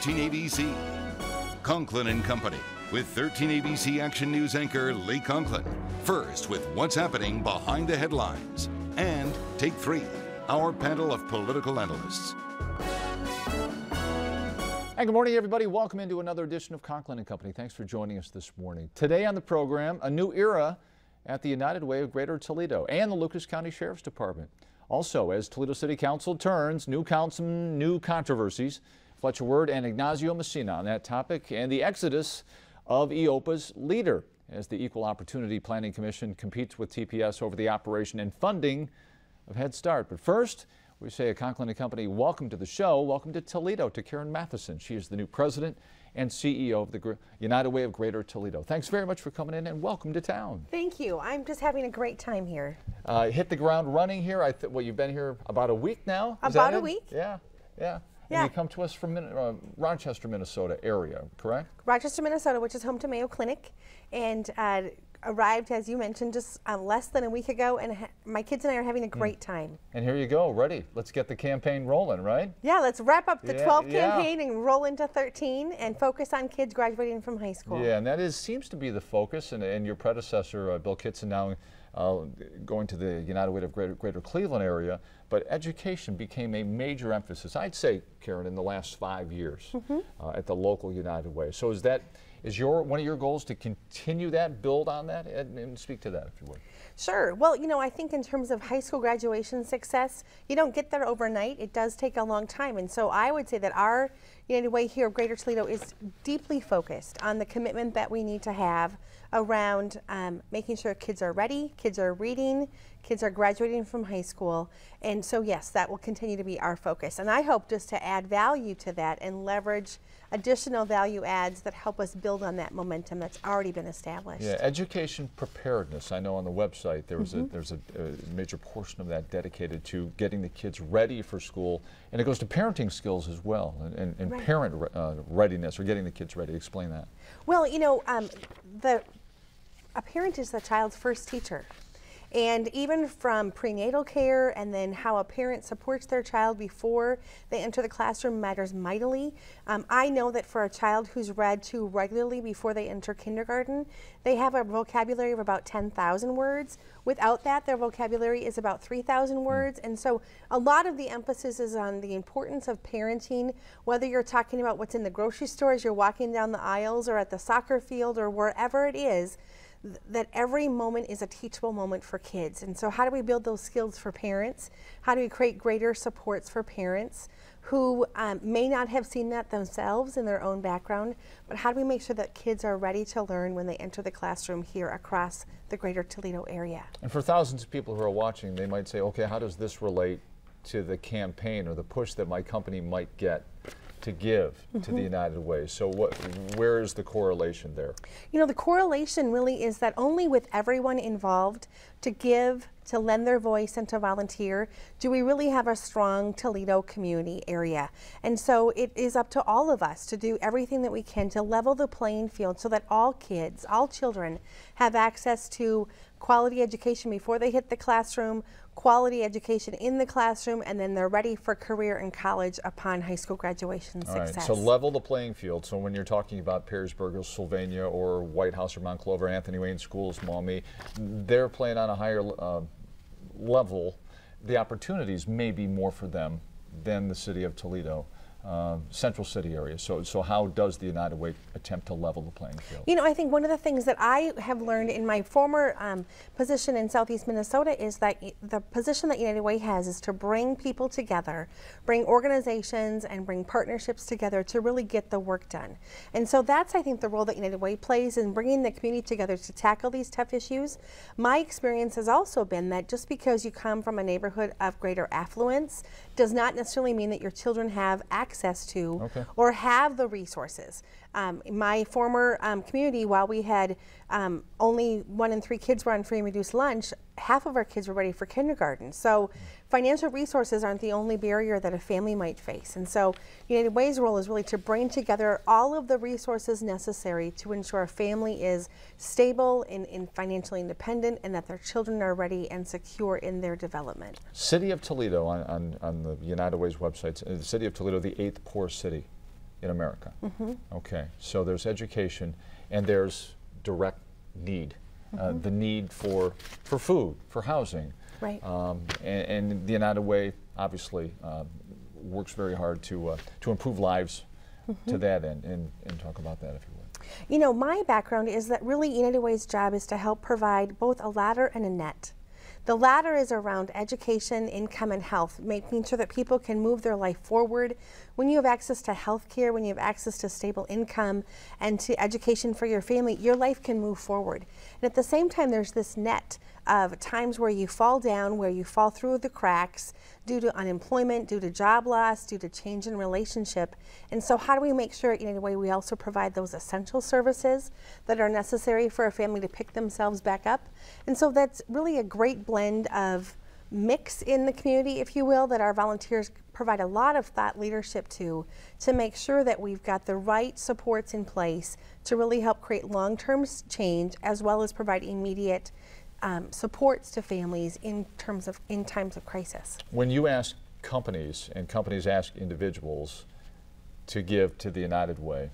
13 ABC. Conklin and Company with 13 ABC Action News anchor Lee Conklin. First with what's happening behind the headlines. And Take 3, our panel of political analysts. And good morning, everybody. Welcome into another edition of Conklin and Company. Thanks for joining us this morning. Today on the program, a new era at the United Way of Greater Toledo and the Lucas County Sheriff's Department. Also, as Toledo City Council turns, new councilman, new controversies. Fletcher Word and Ignacio Messina on that topic, and the exodus of EOPA's leader as the Equal Opportunity Planning Commission competes with TPS over the operation and funding of Head Start. But first, we say a Conklin and Company welcome to the show. Welcome to Toledo to Karen Matheson. She is the new president and CEO of the United Way of Greater Toledo. Thanks very much for coming in and welcome to town. Thank you. I'm just having a great time here. Hit the ground running here. Well, you've been here about a week now? About a week. Yeah. Yeah. And you come to us from Rochester, Minnesota area, correct? Rochester, Minnesota, which is home to Mayo Clinic, and arrived, as you mentioned, just less than a week ago, and my kids and I are having a great time. And here you go, ready. Let's get the campaign rolling, right? Yeah, let's wrap up the 12 campaign and roll into 13 and focus on kids graduating from high school. Yeah, and that seems to be the focus, and your predecessor, Bill Kitson, now going to the United Way of Greater Cleveland area, but education became a major emphasis, I'd say, Karen, in the last 5 years at the local United Way. So is one of your goals to continue that, build on that, and speak to that, if you would? Sure. Well, you know, I think in terms of high school graduation success, you don't get there overnight. It does take a long time. And so I would say that our United Way here of Greater Toledo is deeply focused on the commitment that we need to have around making sure kids are ready, kids are reading, kids are graduating from high school. And so, yes, that will continue to be our focus. And I hope just to add value to that and leverage additional value adds that help us build on that momentum that's already been established. Yeah, education preparedness. I know on the website there's a major portion of that dedicated to getting the kids ready for school, and it goes to parenting skills as well, and right. Parent readiness, or getting the kids ready. Explain that. Well, you know, a parent is the child's first teacher. And even from prenatal care and then how a parent supports their child before they enter the classroom matters mightily. I know that for a child who's read to regularly before they enter kindergarten, they have a vocabulary of about 10,000 words. Without that, their vocabulary is about 3,000 words. And so a lot of the emphasis is on the importance of parenting, whether you're talking about what's in the grocery store as you're walking down the aisles or at the soccer field or wherever it is, that every moment is a teachable moment for kids. And so how do we build those skills for parents? How do we create greater supports for parents who may not have seen that themselves in their own background, but how do we make sure that kids are ready to learn when they enter the classroom here across the Greater Toledo area? And for thousands of people who are watching, they might say, okay, how does this relate to the campaign or the push that my company might get to give to the United Way? So where is the correlation there? You know, the correlation really is that only with everyone involved to give, to lend their voice, and to volunteer, do we really have a strong Toledo community area. And so it is up to all of us to do everything that we can to level the playing field so that all kids, all children, have access to quality education before they hit the classroom, quality education in the classroom, and then they're ready for career and college upon high school graduation success. All right, so level the playing field. So when you're talking about Perrysburg or Sylvania or White House or Mount Clover, Anthony Wayne Schools, Maumee, they're playing on a higher level. The opportunities may be more for them than the city of Toledo. Central City area. So how does the United Way attempt to level the playing field? You know, I think one of the things that I have learned in my former position in Southeast Minnesota is that the position that United Way has is to bring people together, bring organizations and bring partnerships together to really get the work done. And so that's, I think, the role that United Way plays in bringing the community together to tackle these tough issues. My experience has also been that just because you come from a neighborhood of greater affluence does not necessarily mean that your children have access to or have the resources. My former community, while we had only 1 in 3 kids were on free and reduced lunch, half of our kids were ready for kindergarten. So financial resources aren't the only barrier that a family might face. And so United Way's role is really to bring together all of the resources necessary to ensure a family is stable and financially independent, and that their children are ready and secure in their development. City of Toledo, on the United Way's website, the City of Toledo, the 8th poorest city in America. Okay, so there's education and there's direct need. The need for food, for housing. Right. And the United Way obviously works very hard to improve lives to that end, and talk about that if you would. You know, my background is that really United Way's job is to help provide both a ladder and a net. The ladder is around education, income, and health, making sure that people can move their life forward. When you have access to health care, when you have access to stable income and to education for your family, your life can move forward. And at the same time, there's this net of times where you fall down, where you fall through the cracks due to unemployment, due to job loss, due to change in relationship. And so how do we make sure at United Way we also provide those essential services that are necessary for a family to pick themselves back up? And so that's really a great blend of mix in the community, if you will, that our volunteers provide a lot of thought leadership to make sure that we've got the right supports in place to really help create long-term change, as well as provide immediate supports to families in times of crisis. When you ask companies, and companies ask individuals to give to the United Way,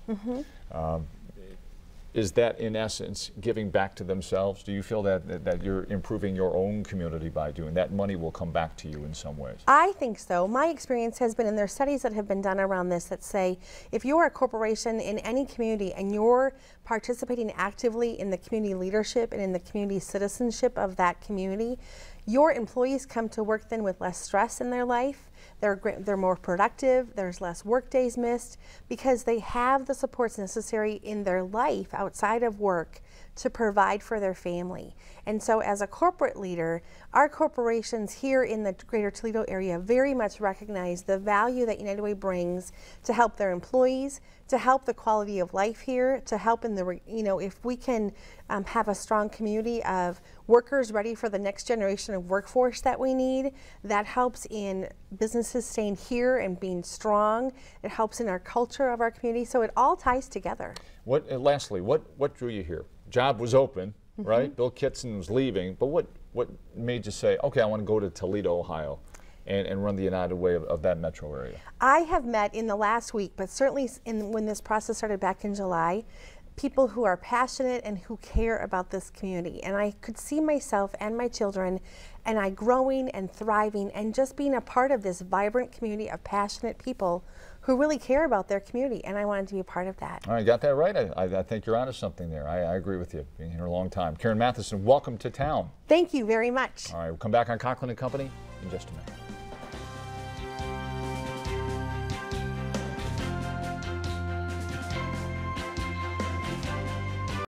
is that in essence giving back to themselves? Do you feel that you're improving your own community by doing that? Money will come back to you in some ways. I think so. My experience has been, and there are studies that have been done around this that say if you're a corporation in any community and you're participating actively in the community leadership and in the community citizenship of that community, your employees come to work then with less stress in their life. They're more productive, there's less work days missed, because they have the supports necessary in their life outside of work to provide for their family. And so as a corporate leader, our corporations here in the greater Toledo area very much recognize the value that United Way brings to help their employees, to help the quality of life here, to help in the, if we can have a strong community of workers ready for the next generation of workforce that we need, that helps in businesses staying here and being strong. It helps in our culture of our community, so it all ties together. Lastly, what drew you here? Job was open, right? Bill Kitson was leaving, but what made you say, okay, I want to go to Toledo, Ohio, and run the United Way of that metro area? I have met in the last week, but certainly when this process started back in July, people who are passionate and who care about this community. And I could see myself and my children and I growing and thriving and just being a part of this vibrant community of passionate people who really care about their community, and I wanted to be a part of that. All right, got that right. I think you're onto something there. I agree with you, being here a long time. Karen Matheson, welcome to town. Thank you very much. All right, we'll come back on Conklin & Company in just a minute.